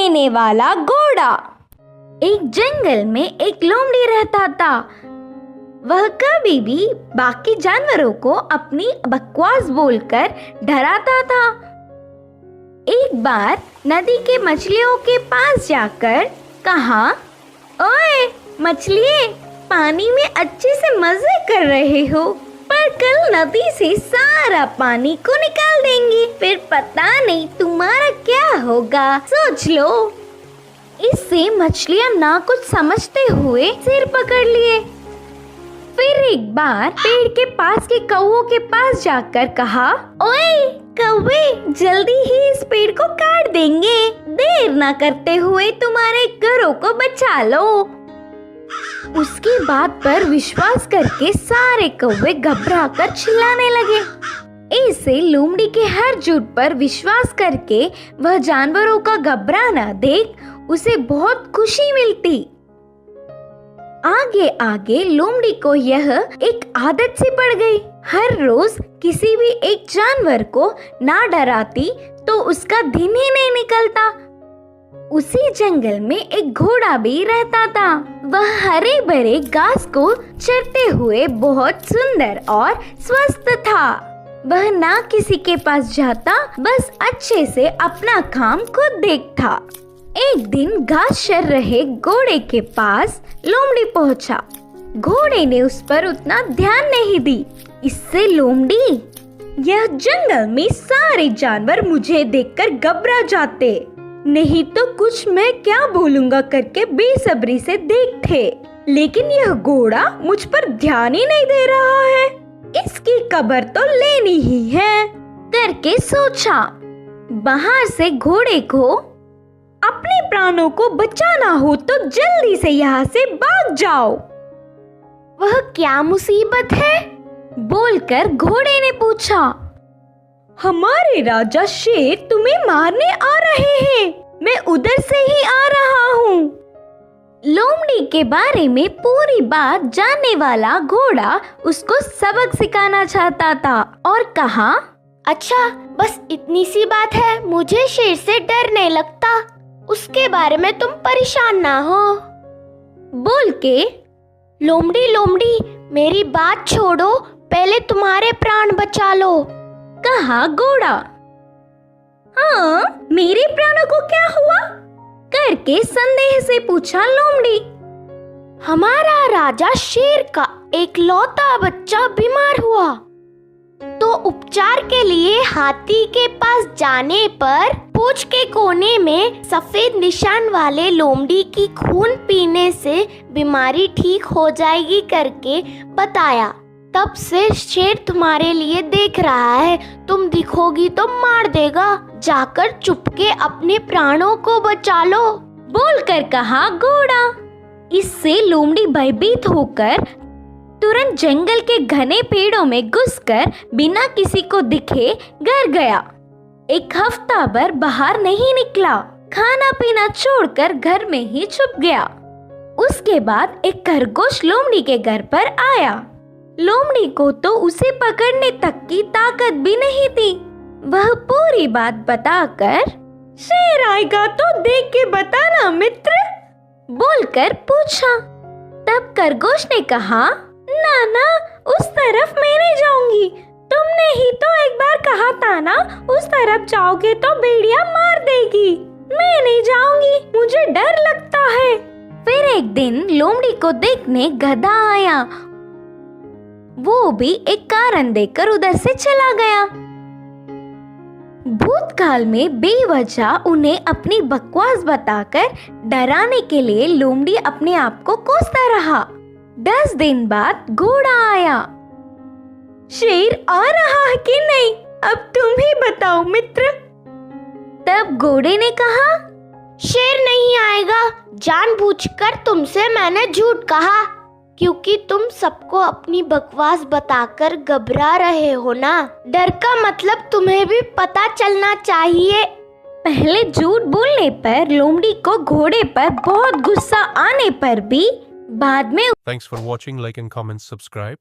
देने वाला घोड़ा। एक जंगल में एक लोमड़ी रहता था। वह कभी भी बाकी जानवरों को अपनी बकवास बोलकर डराता था। एक बार नदी के मछलियों के पास जाकर कहा, ओए मछलिए, पानी में अच्छे से मजे कर रहे हो, पर कल नदी से सारा पानी को निकाल देंगे, फिर पता नहीं तुम्हारा क्या होगा, सोच लो। इससे मछलियां ना कुछ समझते हुए सिर पकड़ लिए। फिर एक बार पेड़ के पास के कौवों के पास जाकर कहा, ओए कौवे, जल्दी ही इस पेड़ को काट देंगे, देर ना करते हुए तुम्हारे घरों को बचा लो। उसकी बात पर विश्वास करके सारे कौवे घबराकर चिल्लाने लगे। ऐसे लोमड़ी के हर झूठ पर विश्वास करके वह जानवरों का घबराना देख उसे बहुत खुशी मिलती। आगे आगे लोमड़ी को यह एक आदत सी पड़ गई। हर रोज किसी भी एक जानवर को ना डराती तो उसका दिन ही नहीं निकलता। उसी जंगल में एक घोड़ा भी रहता था। वह हरे भरे घास को चरते हुए बहुत सुंदर और स्वस्थ था। वह ना किसी के पास जाता, बस अच्छे से अपना काम खुद देखता। एक दिन घास चर रहे घोड़े के पास लोमड़ी पहुंचा। घोड़े ने उस पर उतना ध्यान नहीं दी। इससे लोमड़ी, यह जंगल में सारे जानवर मुझे देखकर घबरा जाते, नहीं तो कुछ मैं क्या बोलूंगा करके बेसब्री से देखते, लेकिन यह घोड़ा मुझ पर ध्यान ही नहीं दे रहा है, इसकी खबर तो लेनी ही है करके सोचा। बाहर से घोड़े को अपने प्राणों को बचाना हो तो जल्दी से यहाँ से भाग जाओ। वह क्या मुसीबत है? बोलकर घोड़े ने पूछा। हमारे राजा शेर तुम्हें मारने आ रहे हैं, मैं उधर से ही आ रहा हूँ। लोमड़ी के बारे में पूरी बात जानने वाला घोड़ा उसको सबक सिखाना चाहता था और कहा, अच्छा बस इतनी सी बात है, मुझे शेर से डर नहीं लगता, उसके बारे में तुम परेशान ना हो। बोल के लोमड़ी लोमड़ी मेरी बात छोड़ो, पहले तुम्हारे प्राण बचा लो, कहा घोड़ा। हाँ, मेरे प्राणों को क्या हुआ? करके संदेह से पूछा लोमड़ी। हमारा राजा शेर का एक लौता बच्चा बीमार हुआ, तो उपचार के लिए हाथी के पास जाने पर पूंछ के कोने में सफेद निशान वाले लोमड़ी की खून पीने से बीमारी ठीक हो जाएगी करके बताया। तब से शेर तुम्हारे लिए देख रहा है, तुम दिखोगी तो मार देगा, जाकर चुपके अपने प्राणों को बचा लो, बोलकर कहा घोड़ा। इससे लोमड़ी भयभीत होकर तुरंत जंगल के घने पेड़ों में घुसकर बिना किसी को दिखे घर गया। एक हफ्ता भर बाहर नहीं निकला, खाना पीना छोड़कर घर में ही छुप गया। उसके बाद एक खरगोश लोमड़ी के घर पर आया। लोमड़ी को तो उसे पकड़ने तक की ताकत भी नहीं थी। वह पूरी बात बताकर, शेर आएगा तो देख के बताना मित्र, बोलकर पूछा। तब खरगोश ने कहा, ना ना, उस तरफ मैं नहीं जाऊंगी, तुमने ही तो एक बार कहा था ना, उस तरफ जाओगे तो भेड़िया मार देगी, मैं नहीं जाऊंगी, मुझे डर लगता है। फिर एक दिन लोमड़ी को देखने गधा आया। वो भी एक कारण देकर उधर से चला गया। भूतकाल में बेवजह उन्हें अपनी बकवास बताकर डराने के लिए लोमड़ी अपने आप को कोसता रहा। 10 दिन बाद घोड़ा आया। शेर आ रहा है कि नहीं, अब तुम ही बताओ मित्र। तब घोड़े ने कहा, शेर नहीं आएगा, जानबूझकर तुमसे मैंने झूठ कहा, क्योंकि तुम सबको अपनी बकवास बताकर घबरा रहे हो ना। डर का मतलब तुम्हें भी पता चलना चाहिए। पहले झूठ बोलने पर लोमड़ी को घोड़े पर बहुत गुस्सा आने पर भी बाद में Thanks for watching. Like and comment, subscribe.